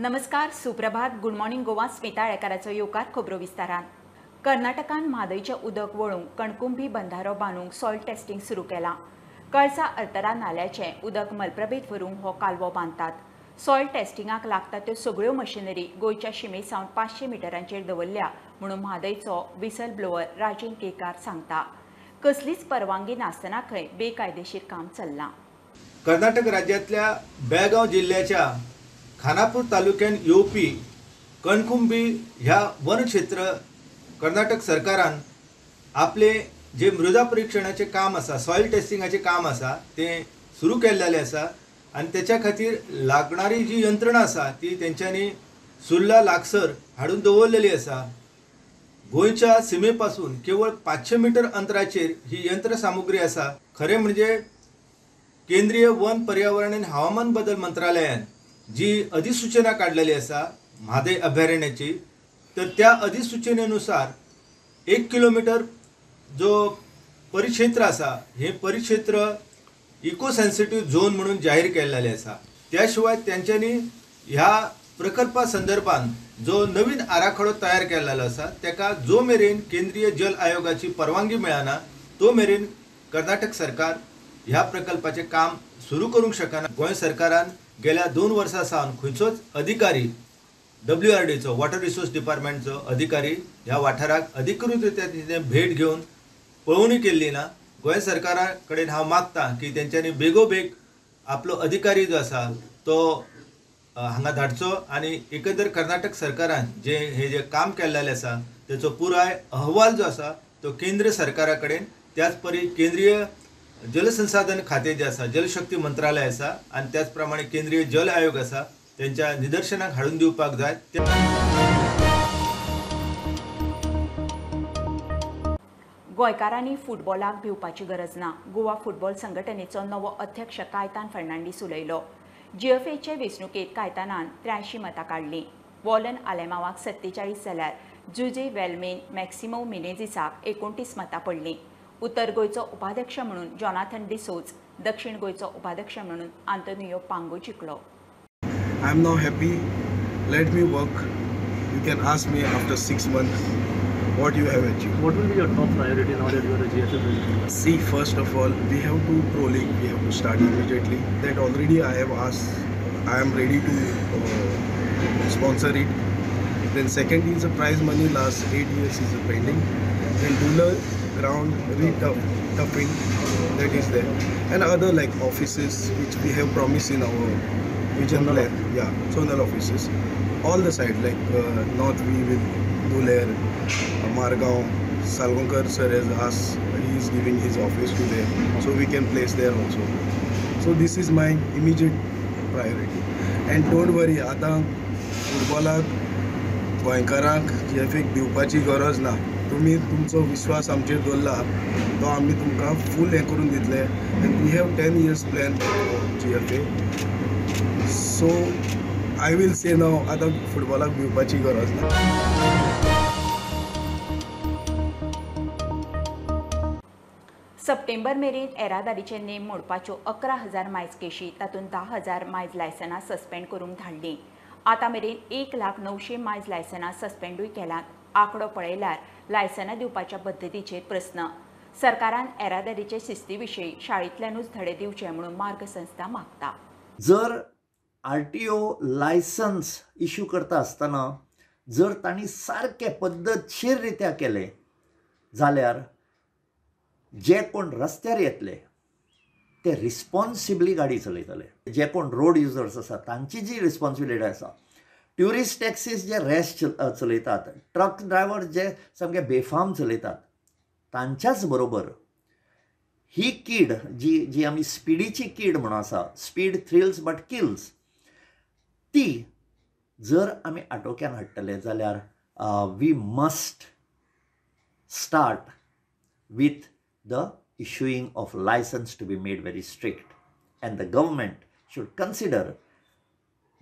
नमस्कार, सुप्रभात, good morning Goa. Smita येळकाराचो येवकार खबरो विस्तारान. कर्नाटकान म्हादयचें उदक वळोवंक कणकुंबी बंधारो बांदूंक सॉयल टेस्टिंग सुरू केलां. कळसा अल्तरा नाल्याचें उदक मलप्रभेत व्हरूंक हो कालवो बांदतात. सॉयल टेस्टिंगाक लागता त्यो सगळ्यो मशिनरी गोंयच्या शिमेसावन 500 मिटरांचेर दवरल्या म्हणून म्हादयचो विसल ब्लोअर राजन केकार सांगता. कसलीच परवानगी नासतना खंय बेकायदेशीर काम चल्लां. कर्नाटक राज्यातल्या बेळगांव जिल्ह्याच्या खानापूर तालुक्यात येवपी कणकुंबी ह्या वन क्षेत्र कर्नाटक सरकारान आपले जे मृदा परीक्षणाचे काम आसा, सॉयल टेस्टिंगाचे काम आसा ते सुरू केल्लेले आसा आणि त्याच्या खातीर लागणारी जी यंत्रणा आसा ती तेंच्यांनी सुर्ला लागसर हाडून दवरलेली आसा. गोंयच्या सीमेपासून केवळ 500 मीटर अंतराचेर ही यंत्रसामुग्री आसा. खरे म्हणजे केंद्रीय वन पर्यावरण आणि हवामान बदल मंत्रालयान जी अधिसूचना काढलेली आसा म्हादय अभयारण्याची, तर त्या अधिसूचनेनुसार 1 किलोमीटर जो परिक्षेत्र आसा हे परिक्षेत्र इको सेन्सिटिव्ह झोन म्हणून जाहीर केलेले आसा. त्याशिवाय त्यांच्यानी ह्या प्रकल्पा संदर्भात जो नवीन आराखडो तयार केलेलो आसा त्याका जो मेरेन केंद्रीय जल आयोगाची परवानगी मेळना तो मेरेन कर्नाटक सरकार ह्या प्रकल्पाचे काम सुरू करूंक शकना. गोंय सरकारान गेल्या 2 वर्सां सावन खंयचोच अधिकारी WRDचो वॉटर रिसोर्स डिपार्टमेंटचो अधिकारी ह्या वाठाराक अधिकृतरित्या तिथे भेट घेवन पळोवणी केल्ली ना. गोंय सरकारा कडेन हांव मागता की तेंच्यांनी बेगोबेग आपलो अधिकारी जो आसा तो हांगा धाडचो आणि एकंदर कर्नाटक सरकारान हे जे काम केल्लेलें आसा तेचो पुराय अहवाल जो आसा तो केंद्र सरकारा कडेन त्याच परी केंद्रीय जलसंसाधन खाते जे आसा, जलशक्ती मंत्रालय आसा आणि त्याच प्रमाणे केंद्रीय जल आयोग आसा त्यांच्या निदर्शनाक हाडून दिवपाक जाय. गोंयकारांनी फुटबॉलाक भिवपाची गरज ना. गोवा फुटबॉल संघटनेचो नवो अध्यक्ष कायतान फर्नांडीस उलयलो. GFAचे वेंचणुकेंत कायतानान 83 मतां काडलीं. वॉलन आलेमावाक 47 जाल्यार जुजे वेल्मेन मॅक्सिमो मिनेझिसाक 29 मतां पडलीं. उत्तर गोंयचो उपाध्यक्ष म्हणून जॉनाथन डिसोज, दक्षिण गोंयचो उपाध्यक्ष म्हणून Antonio पांगो जिखलो. I am now happy. Let me work. You can ask me after 6 months what you have achieved. What will be your top priority now that you are a GFA president? See, first of all, we have to pro league. We have to start immediately. That already I have asked. I am ready to sponsor it. Then second is the prize money. Last 8 years is pending. Then ruler ground retuffing that is there, and other like offices which we have promised in our vision plan. Yeah, zonal offices, all the side like north we will do there, Margaon, Salgonkar sir has asked, he is giving his office to there, so we can place there also. So this is my immediate priority. And don't worry, आता फुटबॉलाक गोंयकारांक GFAक दिवपाची गरज ना. तुम्ही तुमचो विश्वास आमचेर दवरला तो आमी तुमकां फूल हें करून दितले. And we have 10 years plan GFA. So I will say now आतां फुटबॉलाक भिवपाची गरज ना. सप्टेंबर मेरेन येरादारीचे नेम मोडपाच्यो 11,000 मायज केशी, तातूंत 10,000 मायज लायसनां सस्पेंड करूंक धाडलीं. आतां मेरेन 1,900,000 मायज लायसनां सस्पेंडूय केल्यात. आंकडो पळयल्यार लायसनां दिवपाच्या पद्दतीचेर प्रस्न. सरकारान येरादारीचे शिस्ती विशीं शाळेंतल्यानूच धडे दिवचे म्हणून मार्ग संस्था मागता. जर RTO लायसन्स इश्यू करता आसतना जर तांणी सारके पद्दतशीर रित्या केले जाल्यार जे कोण रस्त्यार येतले ते रिस्पॉन्सिबली गाडी चलयतले. जे कोण रोड युजर्स आसा तांची जी रिस्पॉन्सिबिलिटी आसा, ट्युरिस्ट टॅक्सीस जे रॅश चलयतात, ट्रक ड्रायव्हर जे सामके बेफाम चलयतात, तांच्याच बरोबर ही कीड जी आमी स्पिडीची कीड म्हणून आसा, स्पीड थ्रिल्स बट किल्स, ती जर आमी आटोक्यान हाडटले जाल्यार we must start with the issuing of license to be made very strict, and the government should consider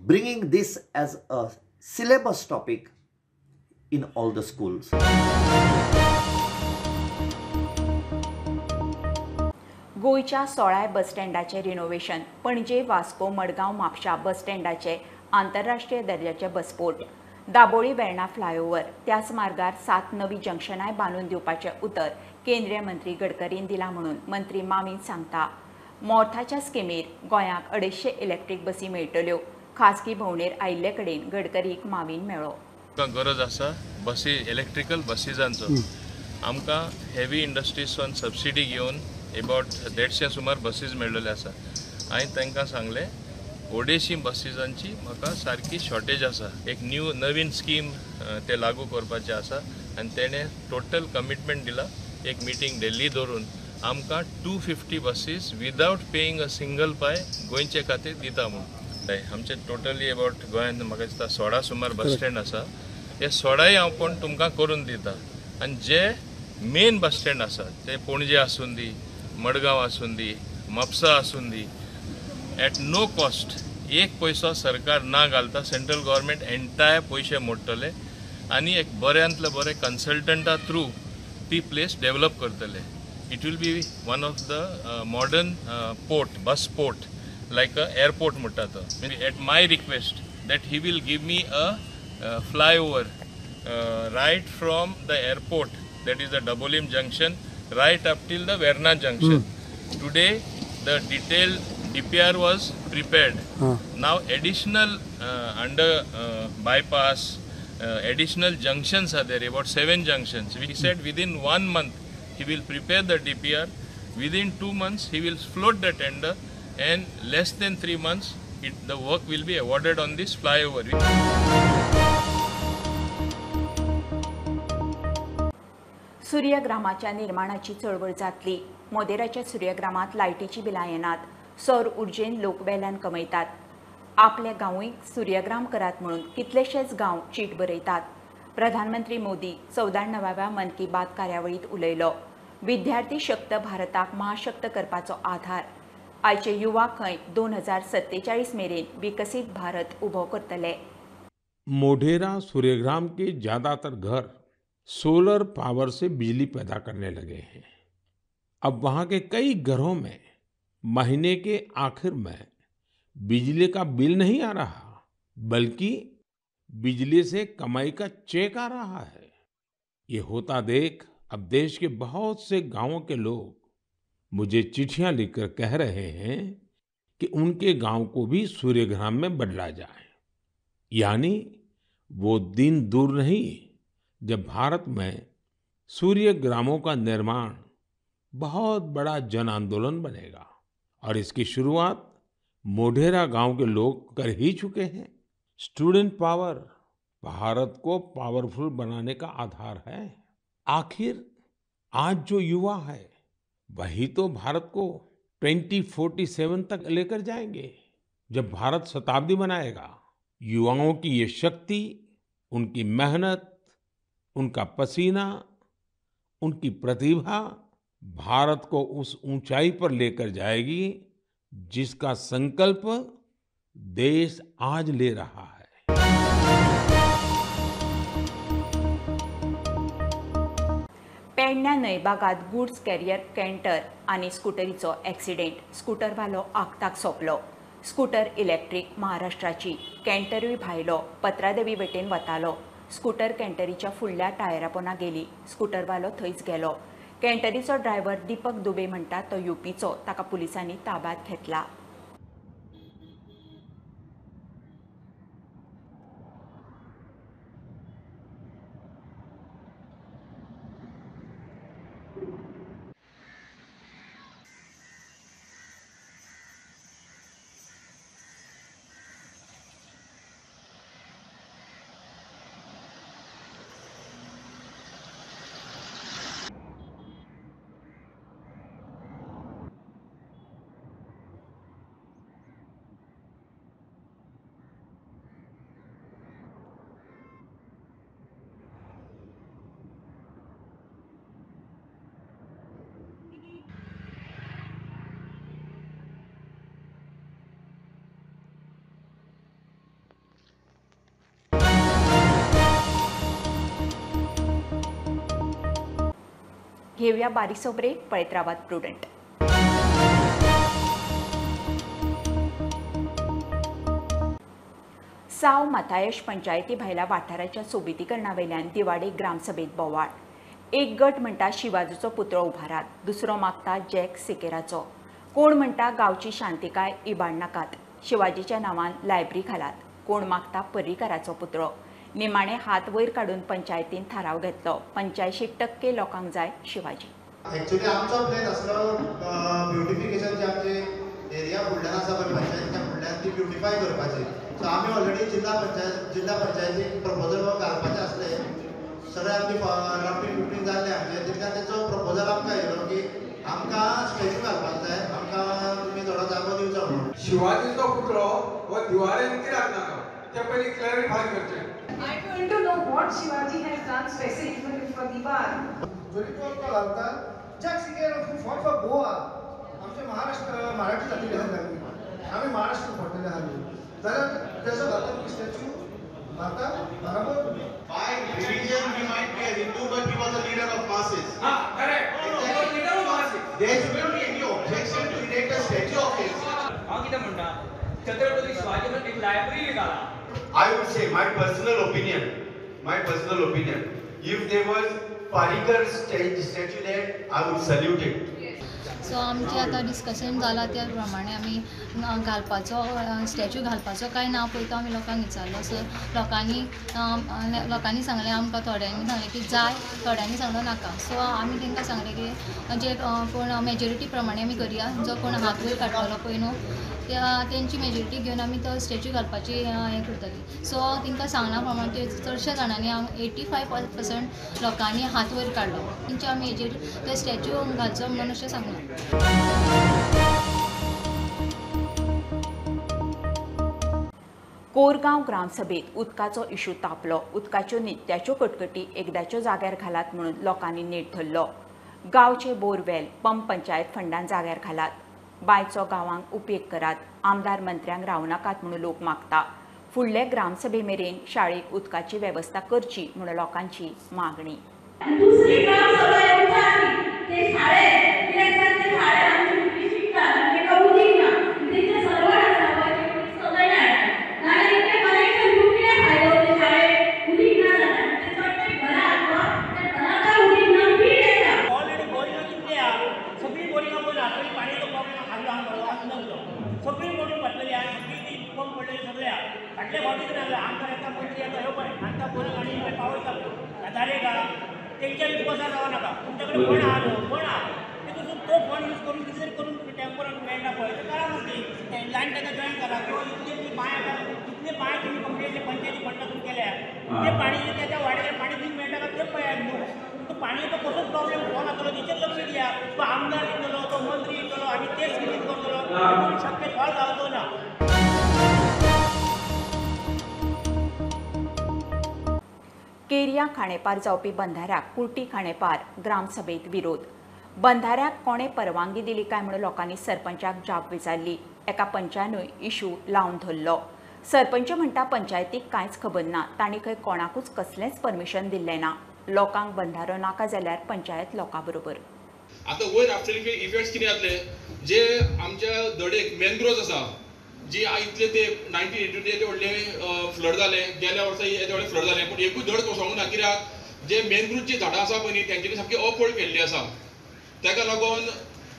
bringing this as a syllabus topic in all the schools. गोंयच्या 16 बस स्टँडाचे renovation. पणजे, वास्को, मडगांव, म्हापशा बस स्टँडाचे आंतरराष्ट्रीय दर्जाचे बसपोर्ट, दाबोळी वेर्णा फ्लायओव्हर, त्याच मार्गार 7 नवी जंक्शनाय बांदून दिवपाचे उतर केंद्रीय मंत्री गडकरीन दिला म्हणून मंत्री माविन सांगता. मोर्थाच्या स्किमीर गोंयाक 250 इलेक्ट्रीक बसी मेळटल्यो. खासगी भोंवडेर आयिल्ले कडेन गडकरीक माविन मेळ्ळो. गरज आसा बसी इलेक्ट्रिकल बसीजांचो. आमकां हेवी इंडस्ट्रीजसून सबसिडी घेवन अबाउट 150 सुमार बसीज मेळ्ळले आसा. हांवें तांकां सांगलें 250 बसीजांची म्हाका सारकी शॉर्टेज आसा. एक नवीन स्कीम ते लागू करपाचें आसा आनी तेणें टोटल कमिटमेंट दिला. एक मिटींग दिल्ली धरून आमकां 250 buses without paying a single पाय गोंयचे खातीर दिता म्हणून. आमचे टोटली अबाउट गोंयांत म्हाका दिसता 16 सुमार बस स्टँड आसा. हे 16 हांव पण तुमकां करून दिता. आनी जे मेन बस स्टँड आसा ते पणजे आसूं दी, मडगांव आसूं दी, म्हापसा आसूं दी, एट नो कॉस्ट, एक पयसो सरकार ना घालता. सेंट्रल गव्हर्मेंट एंटायर पयशे मोडटले आनी एक बऱ्यांतले बरे कन्सल्टंटा थ्रू ती प्लेस डेव्हलप करतले. It will be one of the modern port, bus port, like a airport mutta to. At my request that he will give me a flyover right from the airport, that is the Dabolim junction, right up till the Verna junction. Today the detailed DPR was prepared. Now additional under bypass additional junctions are there, about 7 junctions. We said within 1 month he will prepare the DPR. Within 2 months he will float the tender. And less than 3 months, the work will be awarded on this flyover. सूर्यग्रामाच्या निर्माणाची चळवळ जातली. मोदेराच्या सूर्यग्रामात लायटीची बिलां येनात. सौर उर्जेन लोक वेल्यान कमयतात. आपले गांवूय सूर्यग्राम करात म्हणून कितलेशेच गांव चीट बरयतात. प्रधानमंत्री मोदी 14व्या मन की बात कार्यावळीत उलयलो. विद्यार्थी शक्त भारताक महाशक्त करपाचो आधार. आयचे युवा खंय 2047 मेरेन विकसित भारत उभो करतले. मोढेरा सूर्यग्राम के ज्यादातर घर सोलर पावर से बिजली पैदा करने लगे हैं. अब वहां के कई घरों में महीने के आखिर में बिजली का बिल नहीं आ रहा, बल्कि बिजली से कमाई का चेक आ रहा है. ये होता देख अब देश के बहुत से गांवों के लोग मुझे चिट्ठियां लिखकर कह रहे हैं कि उनके गांव को भी सूर्यग्राम में बदला जाए. यानी वो दिन दूर नहीं जब भारत में सूर्यग्रामों का निर्माण बहुत बड़ा जन आंदोलन बनेगा. और इसकी शुरुआत मोढेरा गांव के लोग कर ही चुके हैं. स्टूडेंट पावर भारत को पावरफुल बनाने का आधार है. आखिर आज जो युवा है वही तो भारत को 2047 तक लेकर जाएंगे, जब भारत शताब्दी मनाएगा. युवाओं की ये शक्ति, उनकी मेहनत, उनका पसीना, उनकी प्रतिभा भारत को उस ऊंचाई पर लेकर जाएगी जिसका संकल्प देश आज ले रहा है. पेडण्या न्हंयभागात गुड्स कॅरियर कॅन्टर आनी स्कूटरीचो एक्सिडेंट. स्कूटरवालो आगताक सोंपलो. स्कूटर इलेक्ट्रीक महाराष्ट्राची. कॅन्टरूय भायलो पत्रादेवी वटेन वतालो. स्कूटर कॅन्टरीच्या फुडल्या टायरा पोंदा गेली. स्कूटरवालो थंयच गेलो. कॅन्टरीचो ड्रायव्हर दीपक दुबे म्हणटा तो युपीचो. ताका पुलिसांनी ताब्यात घेतला. घेऊया बारीकसो ब्रेक. पळयत रावात प्रुडंट. साव माथायश पंचायती भायल्या वाठाराच्या सोबितीकरणावेल्यान दिवाडे ग्रामसभेत बोवाळ. एक गट म्हणटा शिवाजीचो पुतळो उभारात, दुसरो मागता जॅक सिकेराचो. कोण म्हणटा गांवची शांतिकाय इबाड नाकात, शिवाजीच्या नांवान लायब्ररी घालात. कोण मागता पर्रीकाराचो पुतळो. निमाणे हात वयर काडून पंचायतीन थाराव घेतलो. 85% लोकांक जाय शिवाजी. एक्चुअली आमचो प्लॅन आसलो ब्युटिफिकेशन जे आमचे एरिया फुडल्यान आसा पळय पंचायतीच्या फुडल्यान ती ब्युटिफाय करपाची. सो आमी ऑलरेडी जिल्हा पंचायतीक प्रपोजल घालपाचें आसलें. सगळे आमची ड्राफ्टींग बिफ्टींग जाल्लें आमचें. तितल्यान तेचो प्रपोजल आमकां येयलो की आमकां स्टॅच्यू घालपाक जाय, आमकां तुमी थोडो जागो दिवचो म्हणून. शिवाजीचो पुतळो हो दिवाळेन कित्याक नाका तें पयलीं क्लॅरिफाय करचें. I want to know what Shivaji has done specifically for Diwar. जरी तो घालता jack Sequeira who fought for Goa, आमचे महाराष्ट्र मराठी जातीले आमी महाराष्ट्र पडलेले आमी जाल्यार तेजो घालता स्टॅच्यू घालता बरोबर. By religion he might be a Hindu but he was a leader of masses. हां correct, leader of masses. There should be any objection to erect a statue of him. हांव कितें म्हणटा छत्रपती शिवाजी म्हणून एक लायब्ररी घाला. I would say my personal opinion, if there was Parikar statue there, I would salute it. So आमचे आतां discussion जाला त्या प्रमाणे आमी घालपाचो स्टॅच्यू घालपाचो काय ना पळय तो आमी लोकांक विचारलो. सो लोकांनी सांगलें आमकां, थोड्यांनी सांगलें की जाय, थोड्यांनी सांगलो नाका. सो आमी तांकां सांगलें की जे कोण मेजॉरिटी प्रमाणे आमी करया, जो कोण हात वयर काडटलो पळय न्हू तेंची मेजॉरिटी घेवन आमी तो स्टॅच्यू घालपाची हें करतली. सो तांकां सांगना प्रमाणे चडश्या जाणांनी 85% लोकांनी हात वयर काडलो. तेंच्या मेजर तो स्टॅच्यू घालचो म्हणून अशें सांगलां. कोरगांव ग्रामसभेत उदकाचो इशू तापलो. उदकाच्यो नित्याच्यो कटकटी एकदाच्यो जाग्यार घालात म्हणून लोकांनी नेट धरलो. गांवचे बोरवेल पंप पंचायत फंडान जाग्यार घालात. बांयचो गांवांक उपेग करात. आमदार मंत्र्यांक रावं नाकात म्हणून लोक मागता. फुडले ग्रामसभे मेरेन शाळेक उदकाची वेवस्था करची म्हणून लोकांची मागणी. सगळी बोरिंग भरलेली आहे, सगळी पंप पडलेली सगळ्या फाटले फावटीच लागले. आमकां येता मंत्री येता ह्यो पळय आमकां बोरिंग आनी पावयता जाले का तेंच्या विश्वासार रावं नाका. तुमच्याकडे फंड आहा न्हू, फंड आहा तितून तो फंड यूज करून कितें तरी करून टॅम्पर मेळटा पळय ते करा न्हू. लायन ताका जॉईन करा किंवा इतले पांय आतां जितले पांय तुमी कंप्लीटली पंचायती फंडातून केल्या ते पाणी त्याच्या वाड्याचेर पाणी तुमी मेळटा का ते पळयात न्हू. तो पाणीचो कसो प्रॉब्लेम सॉल्व जातलो तेचेर लक्ष दिया. तो आमदार येतलो, तो मंत्री येतलो आनी तेच कितें करतलो शक्य सॉल्व जावचो ना. केरिया खाणेपार जावपी बंधाऱ्याक कुर्टी खाणेपार ग्रामसभेत विरोध. बंधाऱ्याक कोणे परवानगी दिली काय म्हणून लोकांनी सरपंचाक जाप विचारली. एका पंचानूय इशू लावन धरलो. सरपंच म्हणटा पंचायतीक कांयच खबर ना, तांणी खंय कोणाकूच कसलेंच परमिशन दिल्लें ना. लोकांक बंधारो नाका जाल्यार पंचायत लोकां बरोबर. आतां वयर आफ्टर इफेक्ट्स कितें जातले, जे आमच्या दडेक मॅनग्रोव्ज आसा जी इतले ते 1982 येते व्हडले फ्लड जाले, गेल्या वर्सा येते व्हडले फ्लड जाले, पूण एकूच धड कोसळूंक ना. कित्याक जे मॅनग्रोव्हची झाडां आसा पळय न्ही तेंच्यांनी सामकी अपहोल्ड केल्ली आसा. ताका लागून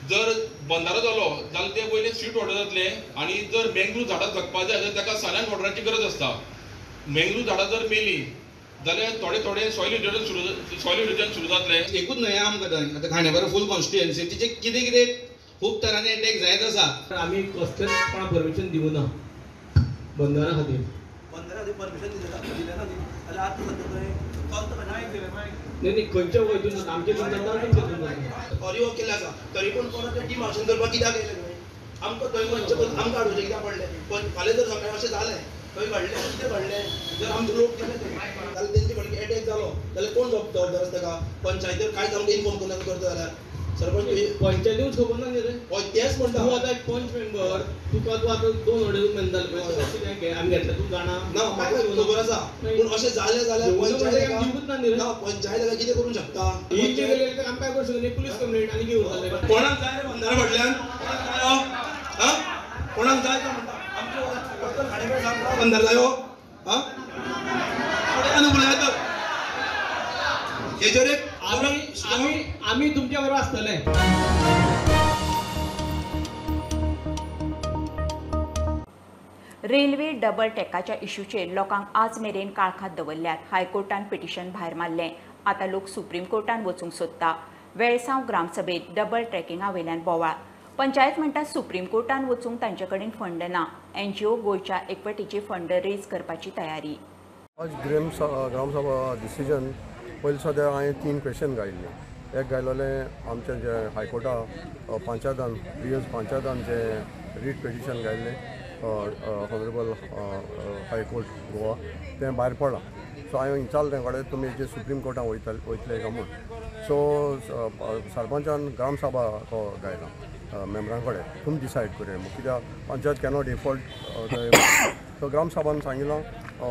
जर बंधारो जालो जाल्यार ते पयलीं स्वीट वॉटर जातले आनी जर मॅनग्रोव्ह झाडां जगपाक जाय जाल्यार ताका सायलेंट वॉटराची गरज आसता. मॅनग्रोव्ह झाडां जर मेली जाल्यार थोडे सॉयल इरोजन सुरू जातले. एकूच न्हय आमकां थंय आतां खांडेपार फूल कॉन्स्टिट्युएन्सी तिचे कितें खूब तरांनी अटॅक जायत आसा. आमी कसलेच कोणाक परमिशन दिवं ना बंधारा खातीर. परमिशन दिलें ना जाल्यार आतां सद्या नाही खंयच्या वयतून आमचे ऑरिओ केले आसा तरी पूण कोणाचें डिमार्केशन करपाक कित्याक येयलें आमकां थंय आमकां हाडूचें कित्याक पडलें. पण फाल्यां जर सगळें अशें जालें थंय घडलें कितें घडलें जर आमचे लोक गेले थंय जाल्यार तेंचे फाटल्यान अटॅक जालो जाल्यार कोण जबाबदार आसता ताका. पंचायतीर कांयच आमकां इन्फॉर्म करना करता जाल्यार सरपंच पंचायतीच खबर ना न्ही रे. हय तेच म्हणटा तूं आतां एक पंच मेंबर तुका तूं आतां 2 अडेज मेंबर पळय आमी घेतला तूं जाणा ना म्हाका खबर आसा. पूण अशें जालें जाल्यार पंचायत कितें करूंक शकता. ही जे गेले आमी काय करूं शकना. पुलीस कंप्लेंट आनी घेवन जालें कोणाक जाय रे बंधारा फाटल्यान कोणाक जाय तो म्हणटा आमचे बंधार जायो हेजेर एक आम्ही तुमच्या बरोबर असतले. रेल्वे डबल टॅकाच्या इश्यूचेर लोकांक आज मेरेन काळखात दवरल्यात. हायकोर्टान पिटिशन भायर मारलें. आतां लोक सुप्रीम कोर्टान वचूंक सोदता. वेळसांव ग्रामसभेत डबल ट्रॅकिंगा वयल्यान बोवाळ. पंचायत म्हणटा सुप्रीम कोर्टान वचूंक तांचे कडेन फंड ना. NGO गोंयच्या एकवटीचे फंड रेज करपाची तयारी. आज ग्रामसभा डिसिजन पयलीं सद्या हांवें 3 क्वेश्चन घायल्ले. एक घायलोलें आमचे जे हायकोर्टा पंचायतान प्रिवियस पंचायतान जे रीट पिटिशन घायल्लें ऑनरेबल हायकोर्ट गोवा तें भायर पडलां. सो हांवें विचारलें तें कडेन तुमी जे सुप्रीम कोर्टान वयतले काय म्हूण. सो सरपंचान ग्रामसभा घायला मेंबरां कडेन तुमी डिसायड करूया म्हूण, कित्याक पंचायत कॅनॉट एफोर्ड. सो ग्रामसभान सांगिल्लो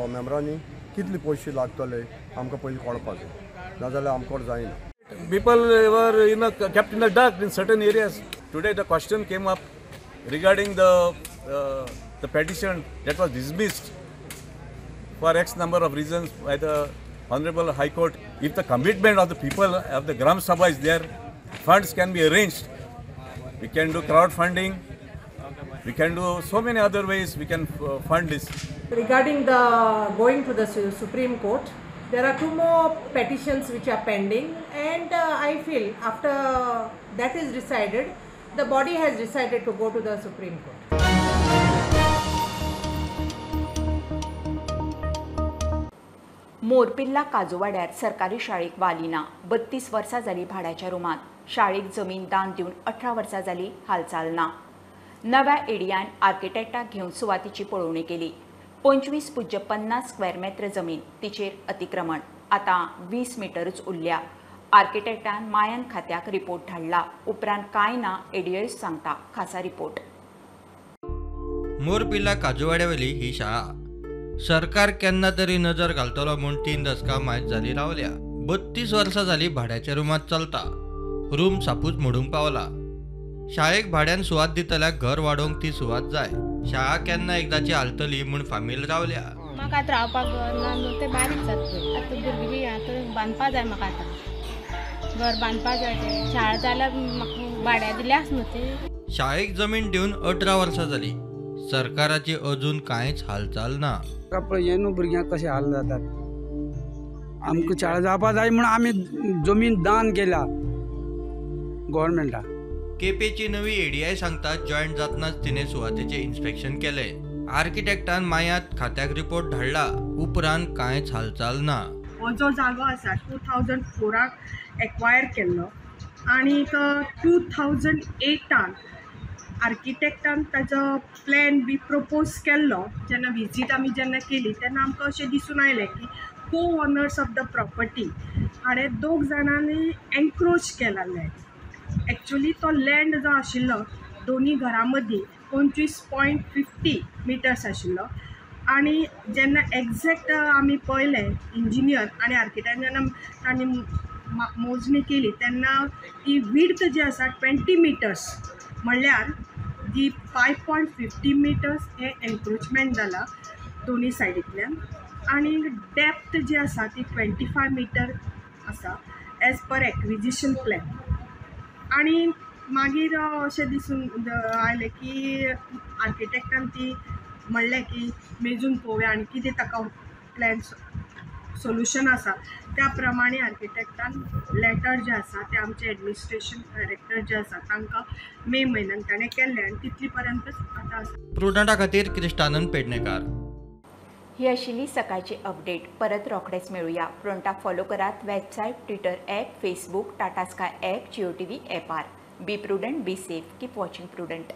मेंबरांनी कितले पयशे लागतले आमकां पयलीं कळपाक जाय, नाजाल्यार आमकां जायना. People were kept in the dark in certain areas. Today the question came up regarding the petition that was dismissed for X number of reasons by the Honorable High Court. If the commitment of the people of the Gram Sabha is there, funds can be arranged. We can do crowdfunding. We can do so many other ways we can fund this. Regarding the going to the Supreme Court, there are 2 more petitions which are pending, and I feel after that is decided, the body has decided to go to the Supreme Court. मोरपिल्ला काजूवाड्यार सरकारी शाळेक वालिना. 32 वर्सां जाली भाड्याच्या रुमात. शाळेक जमीन दान दिवन 18 वर्सां जाली हालचाल ना. नव्या एडियान आर्किटेक्टाक घेवन सुवातीची पळोवणी केली. 25.50 स्क्वेअर मीटर जमीन, तिचेर अतिक्रमण. आतां 20 मीटरच उरल्या. आर्किटेक्टान मायन खात्याक रिपोर्ट धाडला. उपरांत कांय ना एडियस सांगता. खासा रिपोर्ट. मोरपिल्ला काजूवाड्यावयली ही शाळा सरकार केन्ना तरी नजर घालतलो म्हूण 3 दशकां मायज जाली रावल्या. 32 वर्सां जाली भाड्याच्या रुमात चलता. रूम सापूच मोडूंक पावला. शाळेक भाड्यान सुवात दितल्याक घर वाडोवंक ती सुवात जाय. शाळा केन्ना एकदाची हालतली म्हूण फामील रावल्या. म्हाका आतां रावपाक घर ना न्हू, तें बारीक जाता. आतां भुरगीं बी आतां बांदपा जाय. म्हाका आतां घर बांदपा जाय. तें शाळा जाल्यार म्हाका भाड्या दिल्यास न्हू तें. शाळेक जमीन दिवन 18 वर्सां जाली. सरकाराची अजून कांयच हालचाल ना. पळय न्हू भुरग्यांक कशें हाल जातात. आमकां शाळा जावपा जाय म्हूण आमी जमीन दान केल्या गव्हर्मेंटाक. केपेची नवी एडीआय सांगता जॉयंट जातनाच तिने सुवातेचे इन्स्पेक्शन केले. आर्किटेक्टान मायात खात्याक रिपोर्ट धाडला. उपरांत कांयच हालचाल ना. हो जो जागो आसा 2004 एक्वायर केल्लो आनी 2008 आर्किटेक्टान ताजो प्लॅन बी प्रपोज केल्लो. जेन्ना विजीट आमी जेन्ना केली तेन्ना आमकां अशें दिसून आयलें की को ओनर्स ऑफ द प्रॉपर्टी हाणें 2 जाणांनी एन्क्रोच केला लँड. एक्चुली तो लँड जो आशिल्लो दोनी घरां मदीं 25.50 मिटर्स आशिल्लो. आनी जेन्ना एग्जॅक्ट आमी पळयलें इंजिनियर आनी आर्किटेक्ट जेन्ना तांणी मोजणी केली तेन्ना ती विड्थ जी आसा 20 मिटर्स म्हणल्यार ती 5.50 मिटर्स हे एन्क्रोचमेंट जाला दोनी सायडींतल्यान. आनी डेप्थ जी आसा ती 25 मिटर आसा एज पर एक्विजिशन प्लॅन. आनी मागीर अशें दिसून आयलें की आर्किटेक्टान ती म्हणलें की मेजून पळोवया आनी कितें ताका प्लॅन सोल्युशन आसा त्या प्रमाणे आर्किटेक्टान लेटर जे आसा ते आमचे एडमिनिस्ट्रेशन डायरेक्टर जे आसा तांकां मे म्हयन्यान ताणें केल्लें आनी तितली पर्यंतच आतां आसा. प्रुडंटा खातीर क्रिस्तानंद पेडणेकार. ही आशिल्ली सकाळची अपडेट. परत रोखडेच मेळुया. प्रुडंटाक फॉलो करात. Website, Twitter app, Facebook, Tata Sky app, Jio TV ॲपार. Be Prudent, be safe, keep watching prudent.